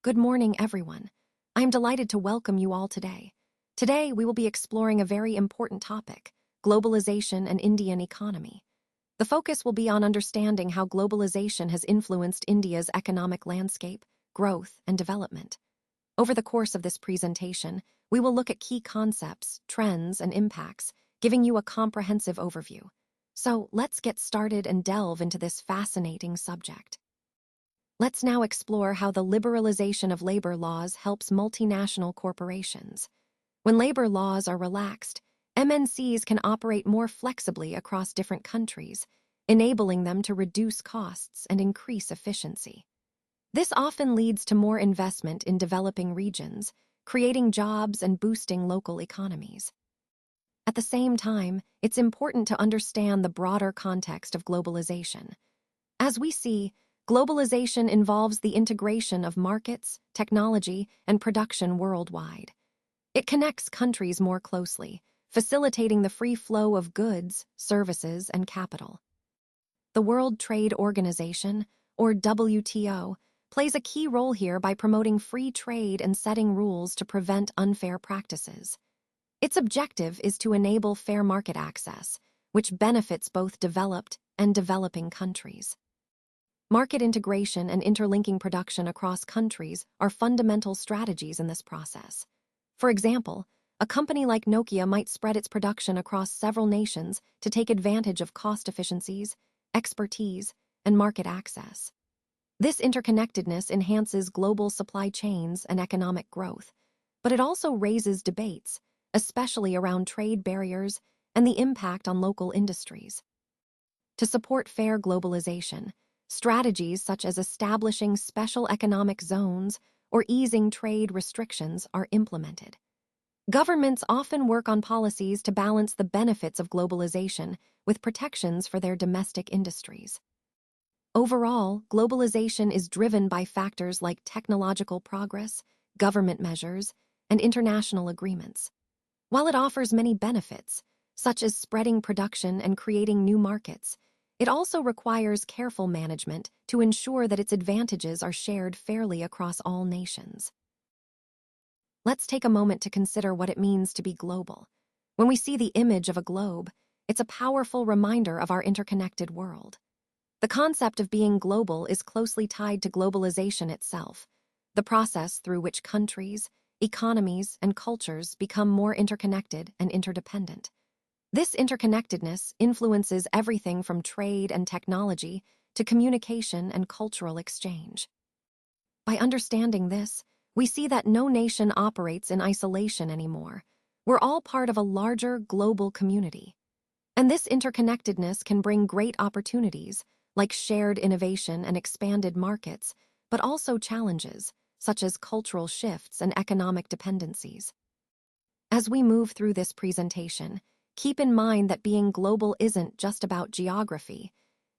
Good morning, everyone. I am delighted to welcome you all today. Today, we will be exploring a very important topic, globalization and Indian economy. The focus will be on understanding how globalization has influenced India's economic landscape, growth, and development. Over the course of this presentation, we will look at key concepts, trends, and impacts, giving you a comprehensive overview. So, let's get started and delve into this fascinating subject. Let's now explore how the liberalization of labor laws helps multinational corporations. When labor laws are relaxed, MNCs can operate more flexibly across different countries, enabling them to reduce costs and increase efficiency. This often leads to more investment in developing regions, creating jobs and boosting local economies. At the same time, it's important to understand the broader context of globalization. As we see, globalization involves the integration of markets, technology, and production worldwide. It connects countries more closely, facilitating the free flow of goods, services, and capital. The World Trade Organization, or WTO, plays a key role here by promoting free trade and setting rules to prevent unfair practices. Its objective is to enable fair market access, which benefits both developed and developing countries. Market integration and interlinking production across countries are fundamental strategies in this process. For example, a company like Nokia might spread its production across several nations to take advantage of cost efficiencies, expertise, and market access. This interconnectedness enhances global supply chains and economic growth, but it also raises debates, especially around trade barriers and the impact on local industries. To support fair globalization, strategies such as establishing special economic zones or easing trade restrictions are implemented. Governments often work on policies to balance the benefits of globalization with protections for their domestic industries. Overall, globalization is driven by factors like technological progress, government measures, and international agreements. While it offers many benefits, such as spreading production and creating new markets, it also requires careful management to ensure that its advantages are shared fairly across all nations. Let's take a moment to consider what it means to be global. When we see the image of a globe, it's a powerful reminder of our interconnected world. The concept of being global is closely tied to globalization itself, the process through which countries, economies, and cultures become more interconnected and interdependent. This interconnectedness influences everything from trade and technology to communication and cultural exchange. By understanding this, we see that no nation operates in isolation anymore. We're all part of a larger global community. And this interconnectedness can bring great opportunities, like shared innovation and expanded markets, but also challenges, such as cultural shifts and economic dependencies. As we move through this presentation, keep in mind that being global isn't just about geography.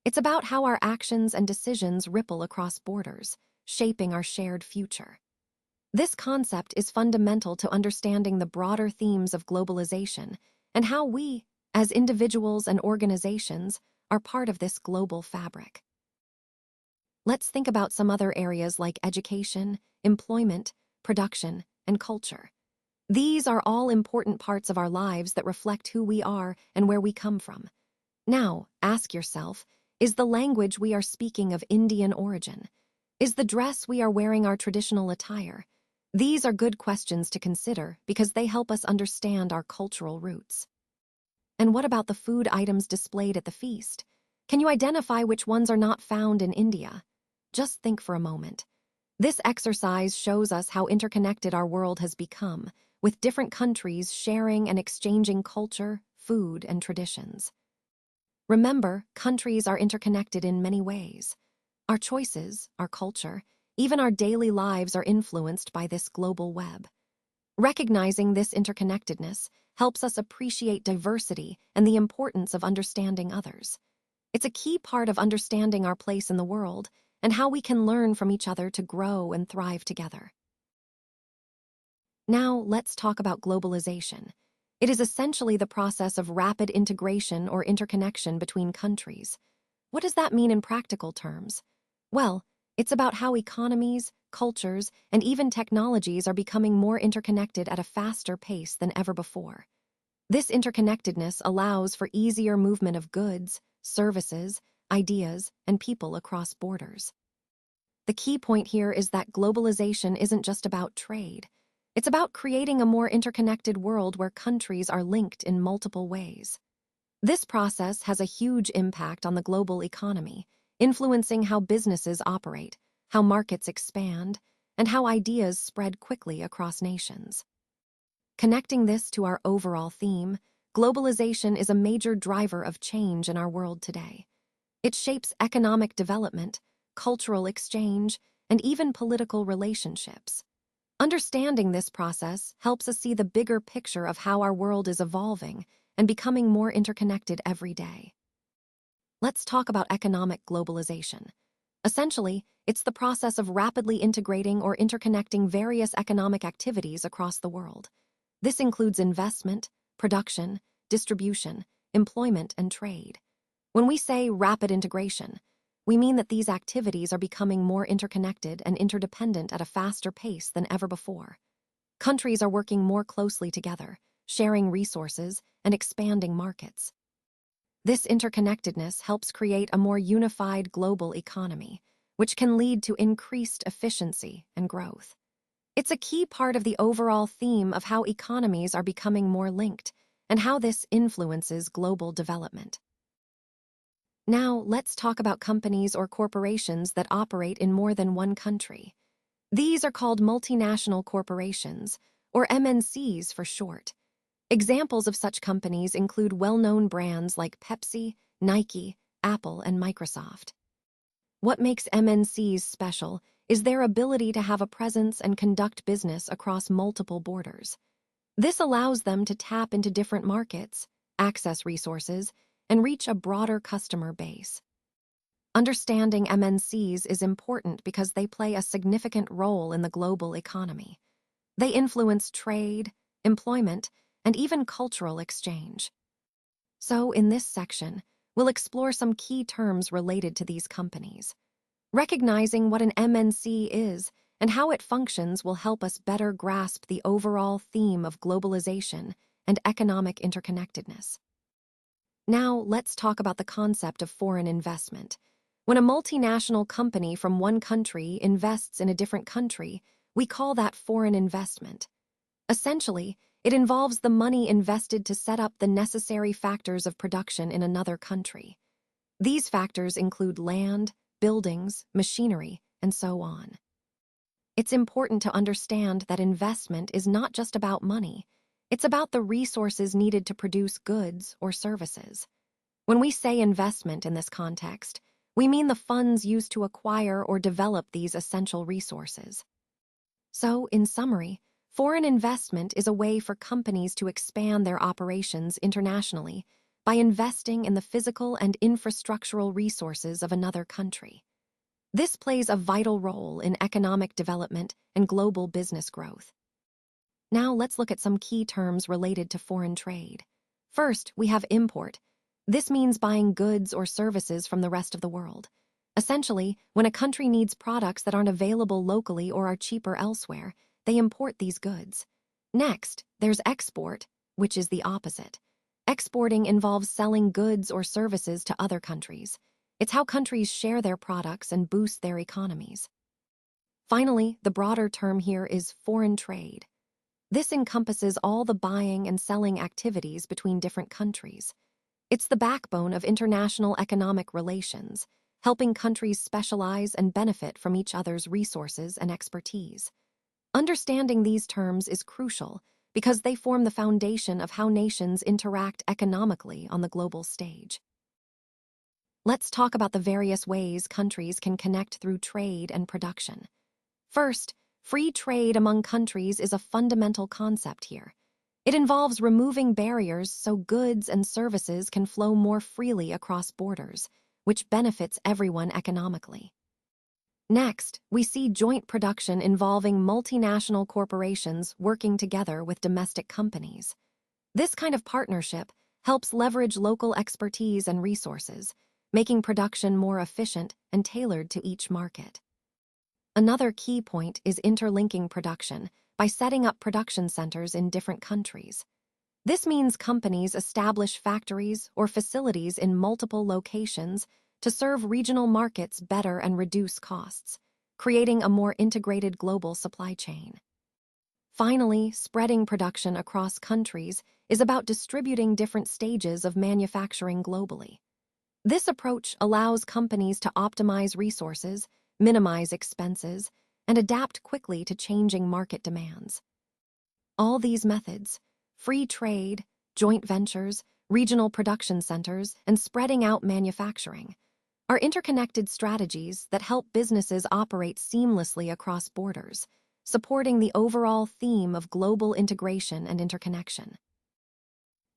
It's about how our actions and decisions ripple across borders, shaping our shared future. This concept is fundamental to understanding the broader themes of globalization and how we, as individuals and organizations, are part of this global fabric. Let's think about some other areas like education, employment, production, and culture. These are all important parts of our lives that reflect who we are and where we come from. Now, ask yourself, is the language we are speaking of Indian origin? Is the dress we are wearing our traditional attire? These are good questions to consider because they help us understand our cultural roots. And what about the food items displayed at the feast? Can you identify which ones are not found in India? Just think for a moment. This exercise shows us how interconnected our world has become, with different countries sharing and exchanging culture, food, and traditions. Remember, countries are interconnected in many ways. Our choices, our culture, even our daily lives are influenced by this global web. Recognizing this interconnectedness helps us appreciate diversity and the importance of understanding others. It's a key part of understanding our place in the world and how we can learn from each other to grow and thrive together. Now, let's talk about globalization. It is essentially the process of rapid integration or interconnection between countries. What does that mean in practical terms? Well, It's about how economies, cultures, and even technologies are becoming more interconnected at a faster pace than ever before. This interconnectedness allows for easier movement of goods, services, ideas, and people across borders. The key point here is that globalization isn't just about trade. It's about creating a more interconnected world where countries are linked in multiple ways. This process has a huge impact on the global economy, influencing how businesses operate, how markets expand, and how ideas spread quickly across nations. Connecting this to our overall theme, globalization is a major driver of change in our world today. It shapes economic development, cultural exchange, and even political relationships. Understanding this process helps us see the bigger picture of how our world is evolving and becoming more interconnected every day. Let's talk about economic globalization. Essentially, it's the process of rapidly integrating or interconnecting various economic activities across the world. This includes investment, production, distribution, employment, and trade. When we say rapid integration, we mean that these activities are becoming more interconnected and interdependent at a faster pace than ever before. Countries are working more closely together, sharing resources, and expanding markets. This interconnectedness helps create a more unified global economy, which can lead to increased efficiency and growth. It's a key part of the overall theme of how economies are becoming more linked and how this influences global development. Now, let's talk about companies or corporations that operate in more than one country. These are called multinational corporations, or MNCs for short. Examples of such companies include well-known brands like Pepsi, Nike, Apple, and Microsoft. What makes MNCs special is their ability to have a presence and conduct business across multiple borders. This allows them to tap into different markets, access resources, and reach a broader customer base. Understanding MNCs is important because they play a significant role in the global economy. They influence trade, employment, and even cultural exchange. So, in this section, we'll explore some key terms related to these companies. Recognizing what an MNC is and how it functions will help us better grasp the overall theme of globalization and economic interconnectedness. Now, let's talk about the concept of foreign investment. When a multinational company from one country invests in a different country, we call that foreign investment. Essentially, it involves the money invested to set up the necessary factors of production in another country. These factors include land, buildings, machinery, and so on. It's important to understand that investment is not just about money. It's about the resources needed to produce goods or services. When we say investment in this context, we mean the funds used to acquire or develop these essential resources. So, in summary, foreign investment is a way for companies to expand their operations internationally by investing in the physical and infrastructural resources of another country. This plays a vital role in economic development and global business growth. Now let's look at some key terms related to foreign trade. First, we have import. This means buying goods or services from the rest of the world. Essentially, when a country needs products that aren't available locally or are cheaper elsewhere, they import these goods. Next, there's export, which is the opposite. Exporting involves selling goods or services to other countries. It's how countries share their products and boost their economies. Finally, the broader term here is foreign trade. This encompasses all the buying and selling activities between different countries. It's the backbone of international economic relations, helping countries specialize and benefit from each other's resources and expertise. Understanding these terms is crucial because they form the foundation of how nations interact economically on the global stage. Let's talk about the various ways countries can connect through trade and production. First, free trade among countries is a fundamental concept here. It involves removing barriers so goods and services can flow more freely across borders, which benefits everyone economically. Next, we see joint production involving multinational corporations working together with domestic companies. This kind of partnership helps leverage local expertise and resources, making production more efficient and tailored to each market. Another key point is interlinking production by setting up production centers in different countries. This means companies establish factories or facilities in multiple locations to serve regional markets better and reduce costs, creating a more integrated global supply chain. Finally, spreading production across countries is about distributing different stages of manufacturing globally. This approach allows companies to optimize resources, minimize expenses, and adapt quickly to changing market demands. All these methods, free trade, joint ventures, regional production centers, and spreading out manufacturing, are interconnected strategies that help businesses operate seamlessly across borders, supporting the overall theme of global integration and interconnection.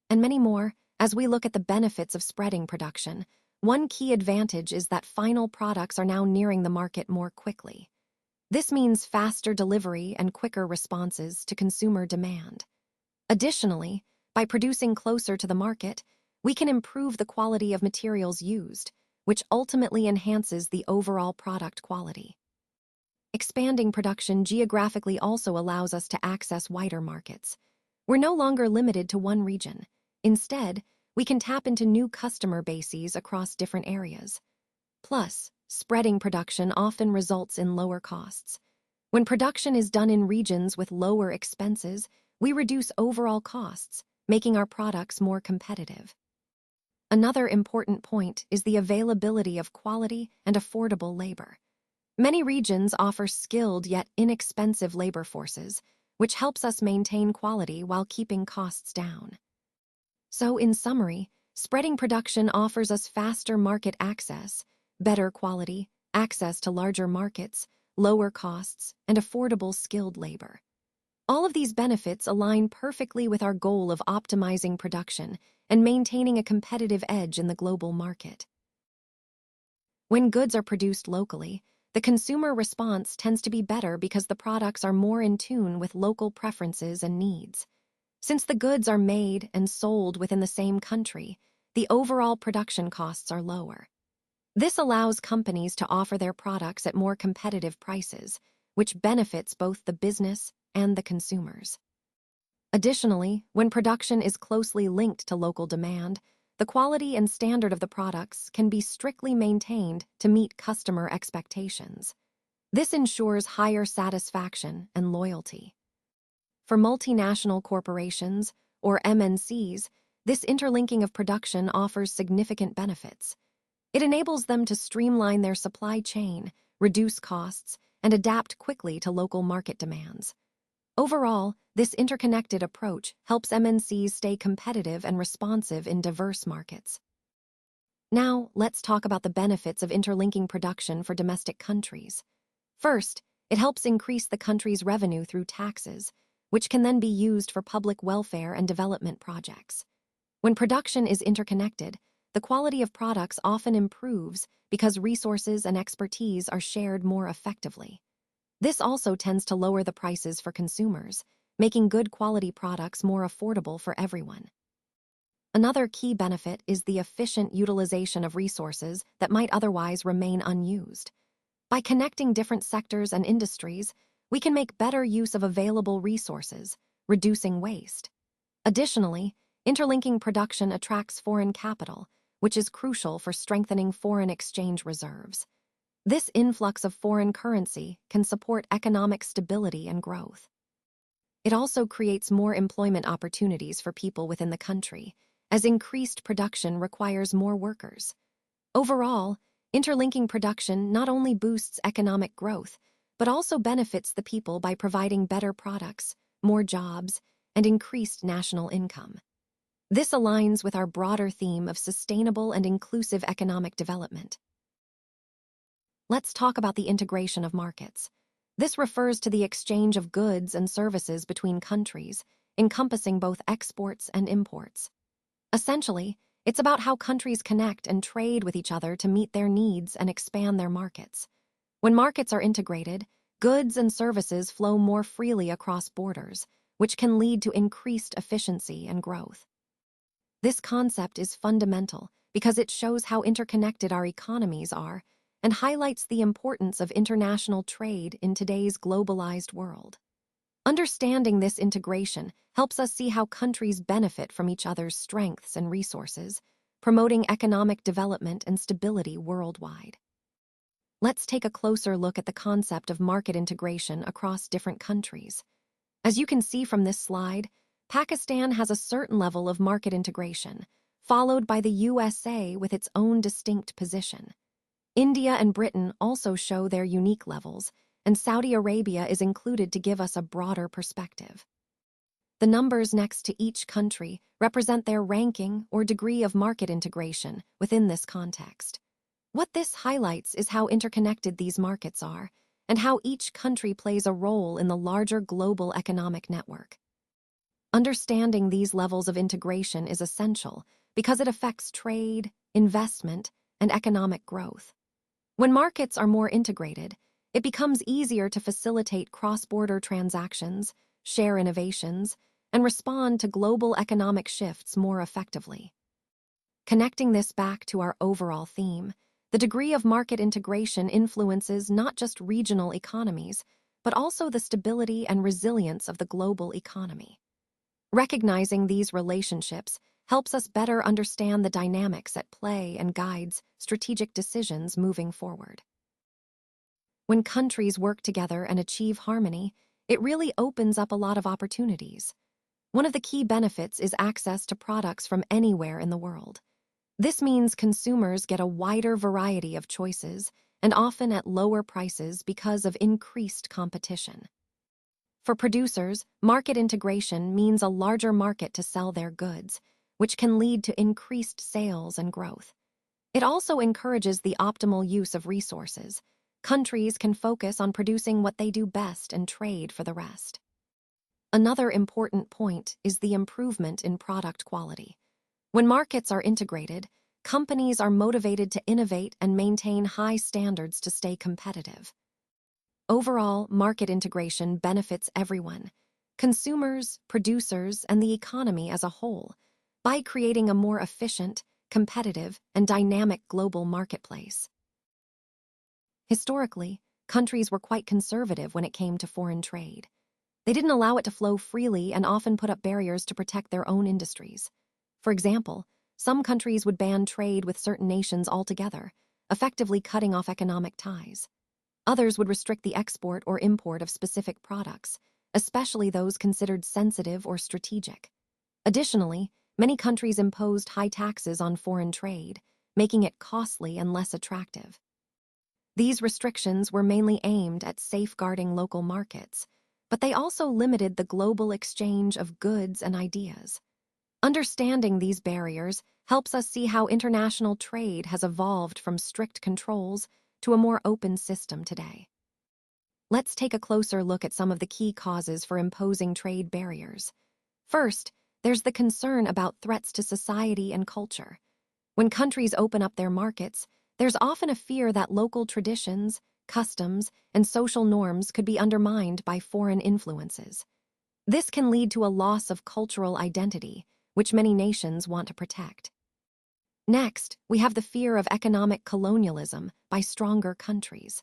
And many more, as we look at the benefits of spreading production, one key advantage is that final products are now nearing the market more quickly. This means faster delivery and quicker responses to consumer demand. Additionally, by producing closer to the market, we can improve the quality of materials used, which ultimately enhances the overall product quality. Expanding production geographically also allows us to access wider markets. We're no longer limited to one region. Instead, we can tap into new customer bases across different areas. Plus, spreading production often results in lower costs. When production is done in regions with lower expenses, we reduce overall costs, making our products more competitive. Another important point is the availability of quality and affordable labor. Many regions offer skilled yet inexpensive labor forces, which helps us maintain quality while keeping costs down. So, in summary, spreading production offers us faster market access, better quality, access to larger markets, lower costs, and affordable skilled labor. All of these benefits align perfectly with our goal of optimizing production and maintaining a competitive edge in the global market. When goods are produced locally, the consumer response tends to be better because the products are more in tune with local preferences and needs. Since the goods are made and sold within the same country, the overall production costs are lower. This allows companies to offer their products at more competitive prices, which benefits both the business and the consumers. Additionally, when production is closely linked to local demand, the quality and standard of the products can be strictly maintained to meet customer expectations. This ensures higher satisfaction and loyalty. For multinational corporations, or MNCs, this interlinking of production offers significant benefits. It enables them to streamline their supply chain, reduce costs, and adapt quickly to local market demands. Overall, this interconnected approach helps MNCs stay competitive and responsive in diverse markets. Now, let's talk about the benefits of interlinking production for domestic countries. First, it helps increase the country's revenue through taxes, which can then be used for public welfare and development projects. When production is interconnected, the quality of products often improves because resources and expertise are shared more effectively. This also tends to lower the prices for consumers, making good quality products more affordable for everyone. Another key benefit is the efficient utilization of resources that might otherwise remain unused. By connecting different sectors and industries, we can make better use of available resources, reducing waste. Additionally, interlinking production attracts foreign capital, which is crucial for strengthening foreign exchange reserves. This influx of foreign currency can support economic stability and growth. It also creates more employment opportunities for people within the country, as increased production requires more workers. Overall, interlinking production not only boosts economic growth, but also benefits the people by providing better products, more jobs, and increased national income. This aligns with our broader theme of sustainable and inclusive economic development. Let's talk about the integration of markets. This refers to the exchange of goods and services between countries, encompassing both exports and imports. Essentially, it's about how countries connect and trade with each other to meet their needs and expand their markets. When markets are integrated, goods and services flow more freely across borders, which can lead to increased efficiency and growth. This concept is fundamental because it shows how interconnected our economies are and highlights the importance of international trade in today's globalized world. Understanding this integration helps us see how countries benefit from each other's strengths and resources, promoting economic development and stability worldwide. Let's take a closer look at the concept of market integration across different countries. As you can see from this slide, Pakistan has a certain level of market integration, followed by the USA with its own distinct position. India and Britain also show their unique levels, and Saudi Arabia is included to give us a broader perspective. The numbers next to each country represent their ranking or degree of market integration within this context. What this highlights is how interconnected these markets are, and how each country plays a role in the larger global economic network. Understanding these levels of integration is essential because it affects trade, investment, and economic growth. When markets are more integrated, it becomes easier to facilitate cross-border transactions, share innovations, and respond to global economic shifts more effectively. Connecting this back to our overall theme, the degree of market integration influences not just regional economies, but also the stability and resilience of the global economy. Recognizing these relationships helps us better understand the dynamics at play and guides strategic decisions moving forward. When countries work together and achieve harmony, it really opens up a lot of opportunities. One of the key benefits is access to products from anywhere in the world. This means consumers get a wider variety of choices, and often at lower prices because of increased competition. For producers, market integration means a larger market to sell their goods, which can lead to increased sales and growth. It also encourages the optimal use of resources. Countries can focus on producing what they do best and trade for the rest. Another important point is the improvement in product quality. When markets are integrated, companies are motivated to innovate and maintain high standards to stay competitive. Overall, market integration benefits everyone, consumers, producers, and the economy as a whole, by creating a more efficient, competitive, and dynamic global marketplace. Historically, countries were quite conservative when it came to foreign trade. They didn't allow it to flow freely and often put up barriers to protect their own industries. For example, some countries would ban trade with certain nations altogether, effectively cutting off economic ties. Others would restrict the export or import of specific products, especially those considered sensitive or strategic. Additionally, many countries imposed high taxes on foreign trade, making it costly and less attractive. These restrictions were mainly aimed at safeguarding local markets, but they also limited the global exchange of goods and ideas. Understanding these barriers helps us see how international trade has evolved from strict controls to a more open system today. Let's take a closer look at some of the key causes for imposing trade barriers. First, there's the concern about threats to society and culture. When countries open up their markets, there's often a fear that local traditions, customs, and social norms could be undermined by foreign influences. This can lead to a loss of cultural identity, which many nations want to protect. Next, we have the fear of economic colonialism by stronger countries.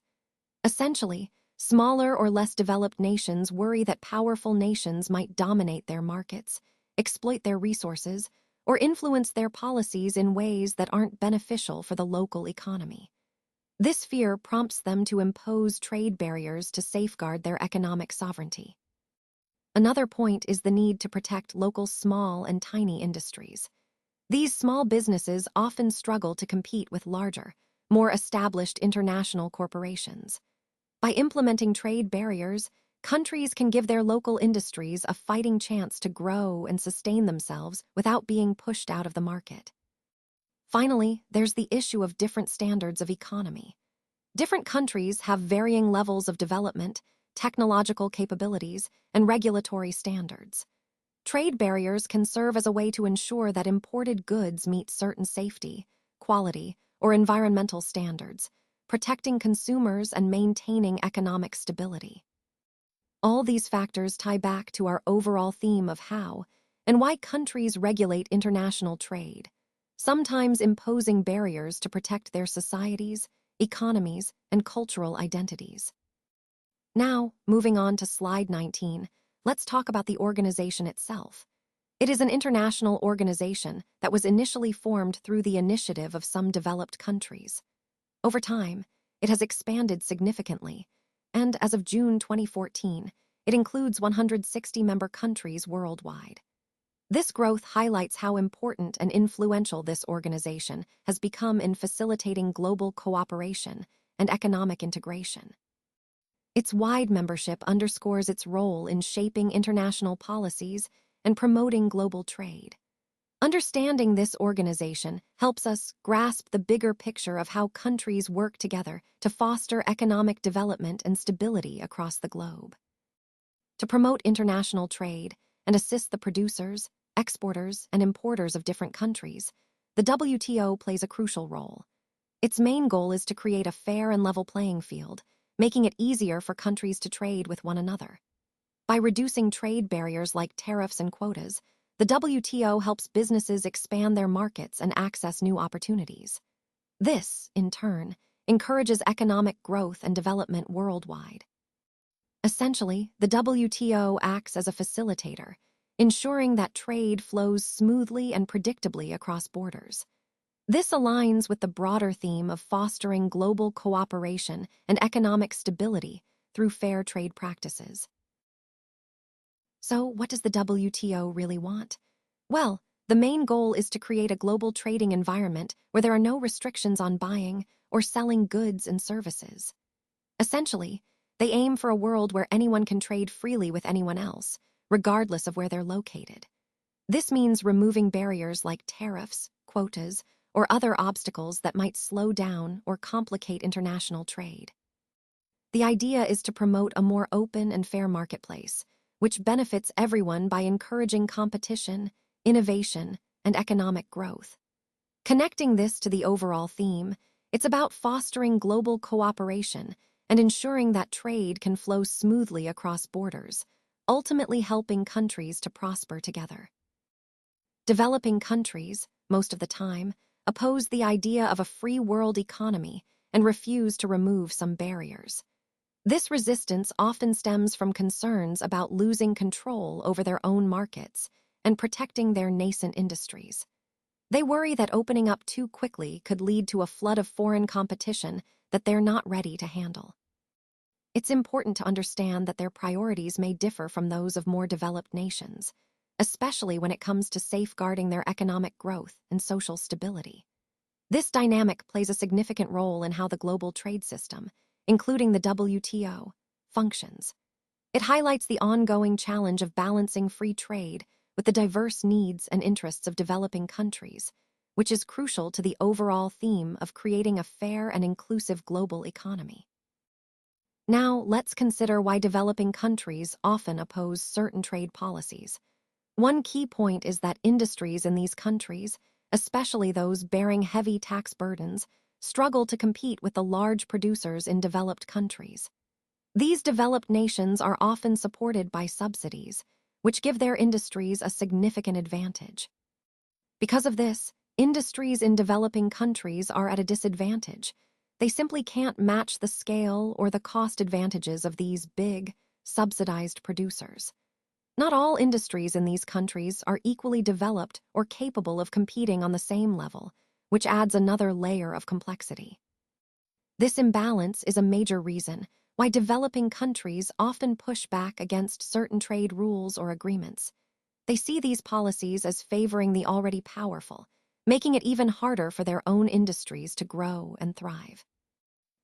Essentially, smaller or less developed nations worry that powerful nations might dominate their markets, exploit their resources, or influence their policies in ways that aren't beneficial for the local economy. This fear prompts them to impose trade barriers to safeguard their economic sovereignty. Another point is the need to protect local small and tiny industries. These small businesses often struggle to compete with larger, more established international corporations. By implementing trade barriers, countries can give their local industries a fighting chance to grow and sustain themselves without being pushed out of the market. Finally, there's the issue of different standards of economy. Different countries have varying levels of development, technological capabilities, and regulatory standards. Trade barriers can serve as a way to ensure that imported goods meet certain safety, quality, or environmental standards, protecting consumers and maintaining economic stability. All these factors tie back to our overall theme of how and why countries regulate international trade, sometimes imposing barriers to protect their societies, economies, and cultural identities. Now, moving on to slide 19, let's talk about the organization itself. It is an international organization that was initially formed through the initiative of some developed countries. Over time, it has expanded significantly, and as of June 2014, it includes 160 member countries worldwide. This growth highlights how important and influential this organization has become in facilitating global cooperation and economic integration. Its wide membership underscores its role in shaping international policies and promoting global trade. Understanding this organization helps us grasp the bigger picture of how countries work together to foster economic development and stability across the globe. To promote international trade and assist the producers, exporters, and importers of different countries, the WTO plays a crucial role. Its main goal is to create a fair and level playing field, making it easier for countries to trade with one another. By reducing trade barriers like tariffs and quotas, the WTO helps businesses expand their markets and access new opportunities. This, in turn, encourages economic growth and development worldwide. Essentially, the WTO acts as a facilitator, ensuring that trade flows smoothly and predictably across borders. This aligns with the broader theme of fostering global cooperation and economic stability through fair trade practices. So, what does the WTO really want? Well, the main goal is to create a global trading environment where there are no restrictions on buying or selling goods and services. Essentially, they aim for a world where anyone can trade freely with anyone else, regardless of where they're located. This means removing barriers like tariffs, quotas, or other obstacles that might slow down or complicate international trade. The idea is to promote a more open and fair marketplace, which benefits everyone by encouraging competition, innovation, and economic growth. Connecting this to the overall theme, it's about fostering global cooperation and ensuring that trade can flow smoothly across borders, ultimately helping countries to prosper together. Developing countries, most of the time, oppose the idea of a free world economy and refuse to remove some barriers. This resistance often stems from concerns about losing control over their own markets and protecting their nascent industries. They worry that opening up too quickly could lead to a flood of foreign competition that they're not ready to handle. It's important to understand that their priorities may differ from those of more developed nations, especially when it comes to safeguarding their economic growth and social stability. This dynamic plays a significant role in how the global trade system, including the WTO, functions. It highlights the ongoing challenge of balancing free trade with the diverse needs and interests of developing countries, which is crucial to the overall theme of creating a fair and inclusive global economy. Now, let's consider why developing countries often oppose certain trade policies. One key point is that industries in these countries, especially those bearing heavy tax burdens, struggle to compete with the large producers in developed countries. These developed nations are often supported by subsidies, which give their industries a significant advantage. Because of this, industries in developing countries are at a disadvantage. They simply can't match the scale or the cost advantages of these big, subsidized producers. Not all industries in these countries are equally developed or capable of competing on the same level, which adds another layer of complexity. This imbalance is a major reason why developing countries often push back against certain trade rules or agreements. They see these policies as favoring the already powerful, making it even harder for their own industries to grow and thrive.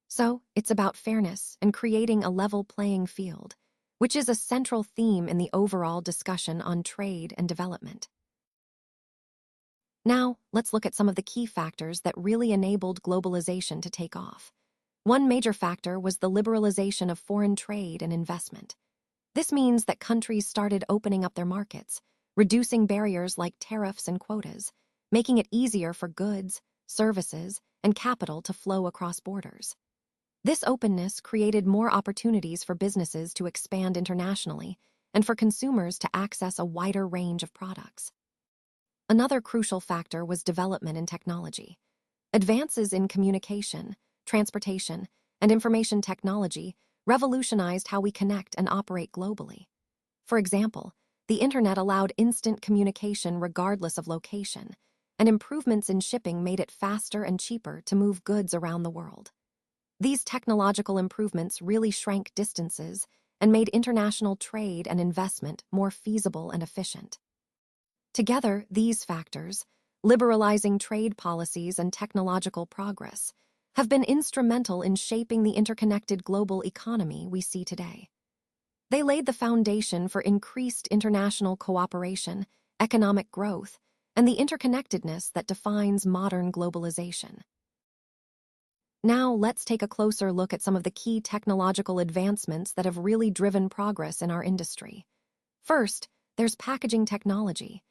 So, it's about fairness and creating a level playing field, which is a central theme in the overall discussion on trade and development. Now, let's look at some of the key factors that really enabled globalization to take off. One major factor was the liberalization of foreign trade and investment. This means that countries started opening up their markets, reducing barriers like tariffs and quotas, making it easier for goods, services, and capital to flow across borders. This openness created more opportunities for businesses to expand internationally and for consumers to access a wider range of products. Another crucial factor was development in technology. Advances in communication, transportation, and information technology revolutionized how we connect and operate globally. For example, the internet allowed instant communication regardless of location, and improvements in shipping made it faster and cheaper to move goods around the world. These technological improvements really shrank distances and made international trade and investment more feasible and efficient. Together, these factors, liberalizing trade policies and technological progress, have been instrumental in shaping the interconnected global economy we see today. They laid the foundation for increased international cooperation, economic growth, and the interconnectedness that defines modern globalization. Now, let's take a closer look at some of the key technological advancements that have really driven progress in our industry. First, there's packaging technology.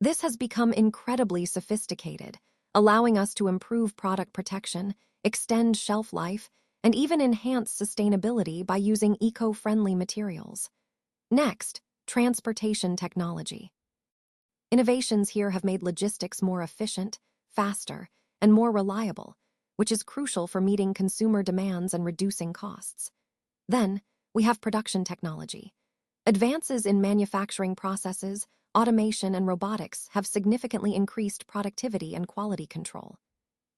This has become incredibly sophisticated, allowing us to improve product protection, extend shelf life, and even enhance sustainability by using eco-friendly materials. Next, transportation technology. Innovations here have made logistics more efficient, faster, and more reliable, which is crucial for meeting consumer demands and reducing costs. Then, we have production technology. Advances in manufacturing processes, automation, and robotics have significantly increased productivity and quality control.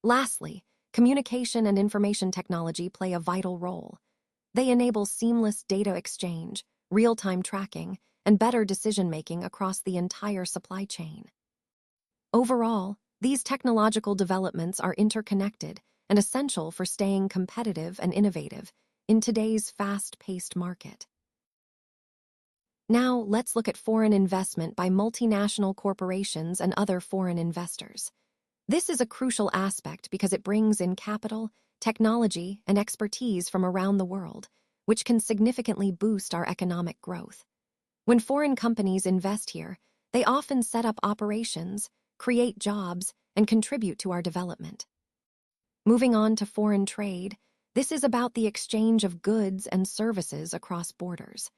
Lastly, communication and information technology play a vital role. They enable seamless data exchange, real-time tracking, and better decision-making across the entire supply chain. Overall, these technological developments are interconnected and essential for staying competitive and innovative in today's fast-paced market. Now, let's look at foreign investment by multinational corporations and other foreign investors. This is a crucial aspect because it brings in capital, technology, and expertise from around the world, which can significantly boost our economic growth. When foreign companies invest here, they often set up operations, create jobs, and contribute to our development. Moving on to foreign trade, this is about the exchange of goods and services across borders.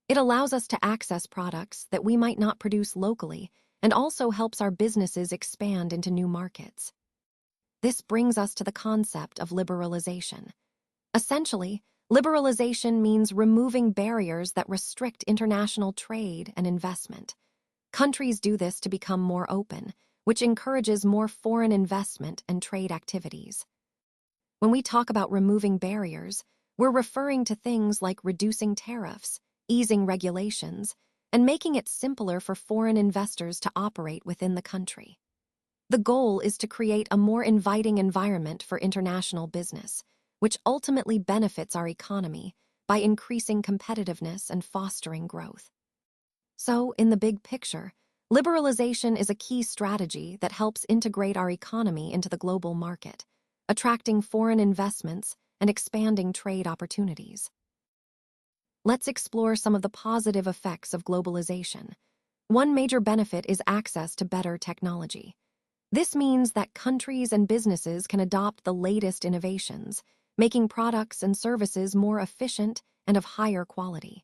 It allows us to access products that we might not produce locally and also helps our businesses expand into new markets. This brings us to the concept of liberalization. Essentially, liberalization means removing barriers that restrict international trade and investment. Countries do this to become more open, which encourages more foreign investment and trade activities. When we talk about removing barriers, we're referring to things like reducing tariffs, easing regulations, and making it simpler for foreign investors to operate within the country. The goal is to create a more inviting environment for international business, which ultimately benefits our economy by increasing competitiveness and fostering growth. So, in the big picture, liberalization is a key strategy that helps integrate our economy into the global market, attracting foreign investments and expanding trade opportunities. Let's explore some of the positive effects of globalization. One major benefit is access to better technology. This means that countries and businesses can adopt the latest innovations, making products and services more efficient and of higher quality.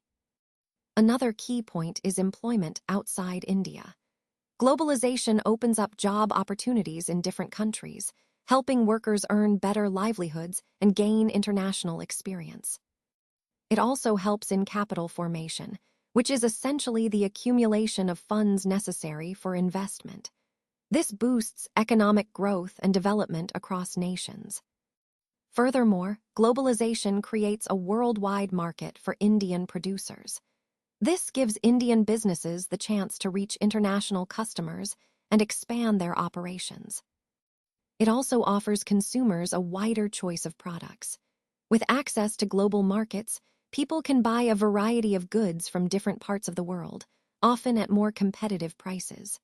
Another key point is employment outside India. Globalization opens up job opportunities in different countries, helping workers earn better livelihoods and gain international experience. It also helps in capital formation, which is essentially the accumulation of funds necessary for investment. This boosts economic growth and development across nations. Furthermore, globalization creates a worldwide market for Indian producers. This gives Indian businesses the chance to reach international customers and expand their operations. It also offers consumers a wider choice of products. With access to global markets, people can buy a variety of goods from different parts of the world, often at more competitive prices.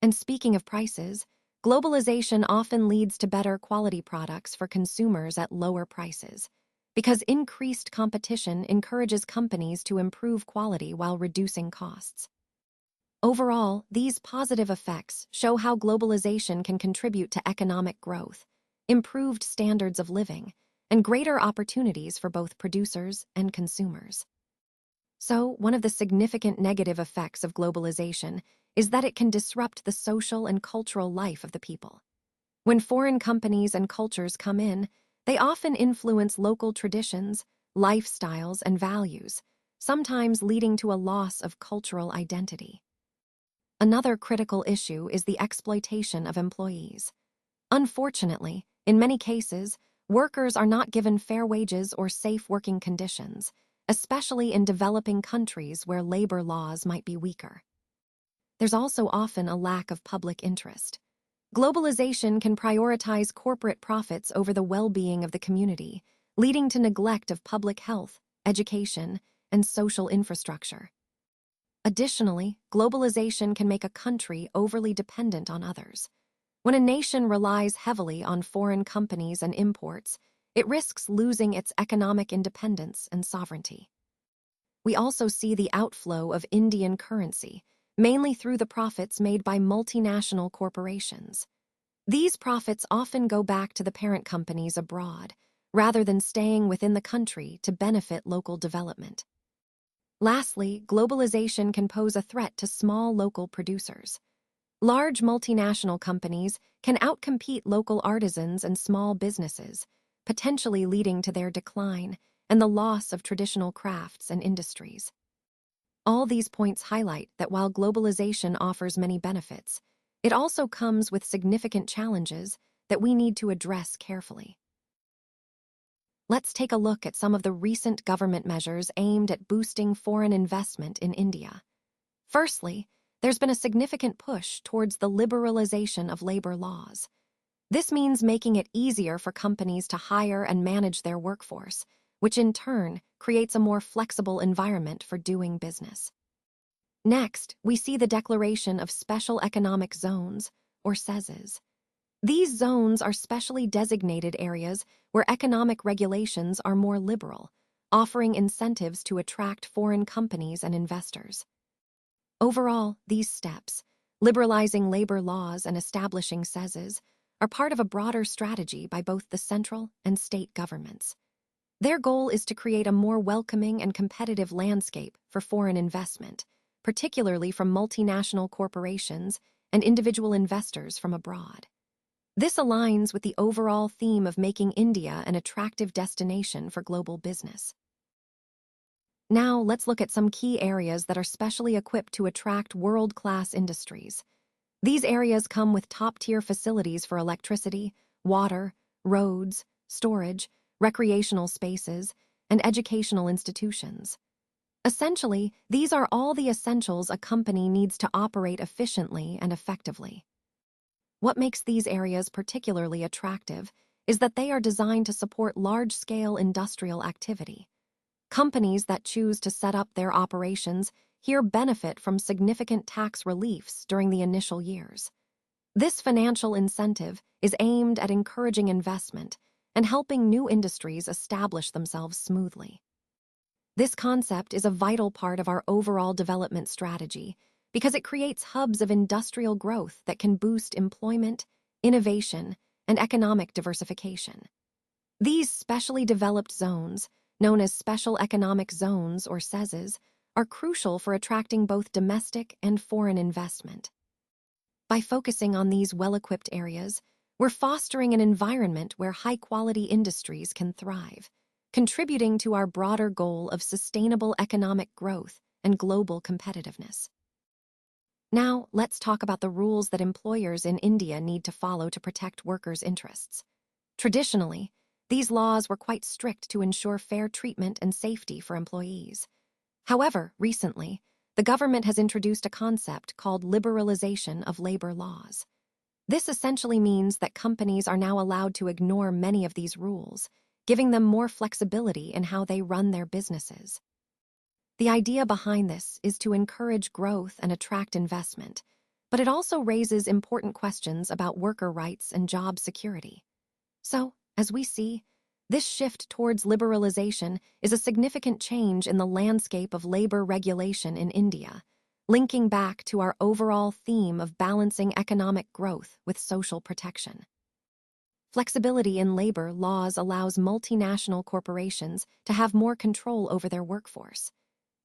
And speaking of prices, globalization often leads to better quality products for consumers at lower prices, because increased competition encourages companies to improve quality while reducing costs. Overall, these positive effects show how globalization can contribute to economic growth, improved standards of living, and greater opportunities for both producers and consumers. So, one of the significant negative effects of globalization is that it can disrupt the social and cultural life of the people. When foreign companies and cultures come in, They often influence local traditions, lifestyles, and values, sometimes leading to a loss of cultural identity. Another critical issue is the exploitation of employees. Unfortunately, in many cases, workers are not given fair wages or safe working conditions, especially in developing countries where labor laws might be weaker. There's also often a lack of public interest. Globalization can prioritize corporate profits over the well-being of the community, leading to neglect of public health, education, and social infrastructure. Additionally, globalization can make a country overly dependent on others. When a nation relies heavily on foreign companies and imports, it risks losing its economic independence and sovereignty. We also see the outflow of Indian currency, mainly through the profits made by multinational corporations. These profits often go back to the parent companies abroad, rather than staying within the country to benefit local development. Lastly, globalization can pose a threat to small local producers. Large multinational companies can outcompete local artisans and small businesses, potentially leading to their decline and the loss of traditional crafts and industries. All these points highlight that while globalization offers many benefits, it also comes with significant challenges that we need to address carefully. Let's take a look at some of the recent government measures aimed at boosting foreign investment in India. Firstly, there's been a significant push towards the liberalization of labor laws. This means making it easier for companies to hire and manage their workforce, which in turn creates a more flexible environment for doing business. Next, we see the declaration of Special Economic Zones, or CEZEs. These zones are specially designated areas where economic regulations are more liberal, offering incentives to attract foreign companies and investors. Overall, these steps, liberalizing labor laws and establishing CEZEs, are part of a broader strategy by both the central and state governments. Their goal is to create a more welcoming and competitive landscape for foreign investment, particularly from multinational corporations and individual investors from abroad. This aligns with the overall theme of making India an attractive destination for global business. Now, let's look at some key areas that are specially equipped to attract world-class industries. These areas come with top-tier facilities for electricity, water, roads, storage, recreational spaces, and educational institutions. Essentially, these are all the essentials a company needs to operate efficiently and effectively. What makes these areas particularly attractive is that they are designed to support large-scale industrial activity. Companies that choose to set up their operations here benefit from significant tax reliefs during the initial years. This financial incentive is aimed at encouraging investment and helping new industries establish themselves smoothly. This concept is a vital part of our overall development strategy because it creates hubs of industrial growth that can boost employment, innovation, and economic diversification. These specially developed zones, known as Special Economic Zones or CEZEs, are crucial for attracting both domestic and foreign investment. By focusing on these well-equipped areas, we're fostering an environment where high-quality industries can thrive, contributing to our broader goal of sustainable economic growth and global competitiveness. Now, let's talk about the rules that employers in India need to follow to protect workers' interests. Traditionally, these laws were quite strict to ensure fair treatment and safety for employees. However, recently, the government has introduced a concept called liberalization of labor laws. This essentially means that companies are now allowed to ignore many of these rules, giving them more flexibility in how they run their businesses. The idea behind this is to encourage growth and attract investment, but it also raises important questions about worker rights and job security. So, as we see, this shift towards liberalization is a significant change in the landscape of labor regulation in India, linking back to our overall theme of balancing economic growth with social protection. Flexibility in labor laws allows multinational corporations to have more control over their workforce.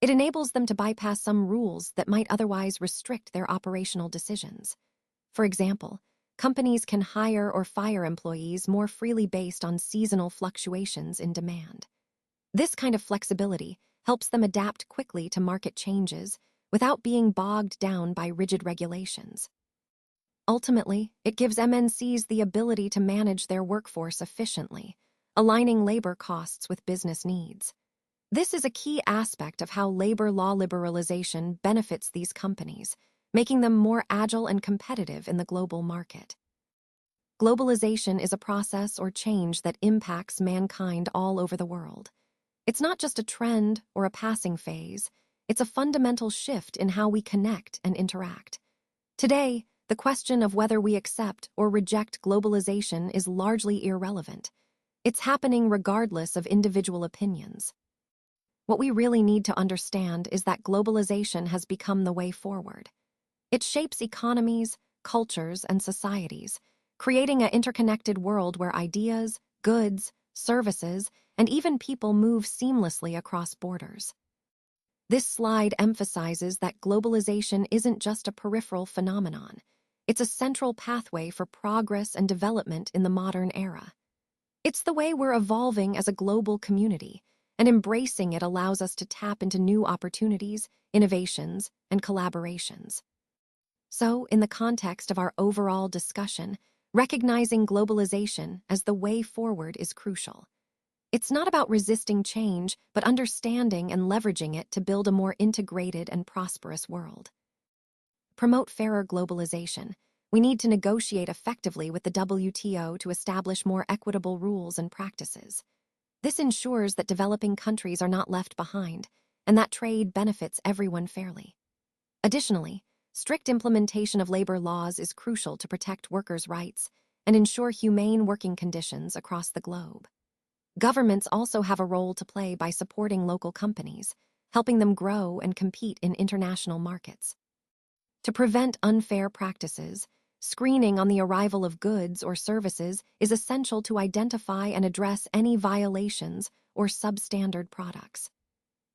It enables them to bypass some rules that might otherwise restrict their operational decisions. For example, companies can hire or fire employees more freely based on seasonal fluctuations in demand. This kind of flexibility helps them adapt quickly to market changes without being bogged down by rigid regulations. Ultimately, it gives MNCs the ability to manage their workforce efficiently, aligning labor costs with business needs. This is a key aspect of how labor law liberalization benefits these companies, making them more agile and competitive in the global market. Globalization is a process or change that impacts mankind all over the world. It's not just a trend or a passing phase, it's a fundamental shift in how we connect and interact. Today, the question of whether we accept or reject globalization is largely irrelevant. It's happening regardless of individual opinions. What we really need to understand is that globalization has become the way forward. It shapes economies, cultures, and societies, creating an interconnected world where ideas, goods, services, and even people move seamlessly across borders. This slide emphasizes that globalization isn't just a peripheral phenomenon. It's a central pathway for progress and development in the modern era. It's the way we're evolving as a global community, and embracing it allows us to tap into new opportunities, innovations, and collaborations. So, in the context of our overall discussion, recognizing globalization as the way forward is crucial. It's not about resisting change, but understanding and leveraging it to build a more integrated and prosperous world. Promote fairer globalization. We need to negotiate effectively with the WTO to establish more equitable rules and practices. This ensures that developing countries are not left behind, and that trade benefits everyone fairly. Additionally, strict implementation of labor laws is crucial to protect workers' rights and ensure humane working conditions across the globe. Governments also have a role to play by supporting local companies, helping them grow and compete in international markets. To prevent unfair practices, screening on the arrival of goods or services is essential to identify and address any violations or substandard products.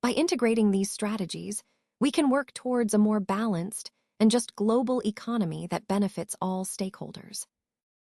By integrating these strategies, we can work towards a more balanced and just global economy that benefits all stakeholders.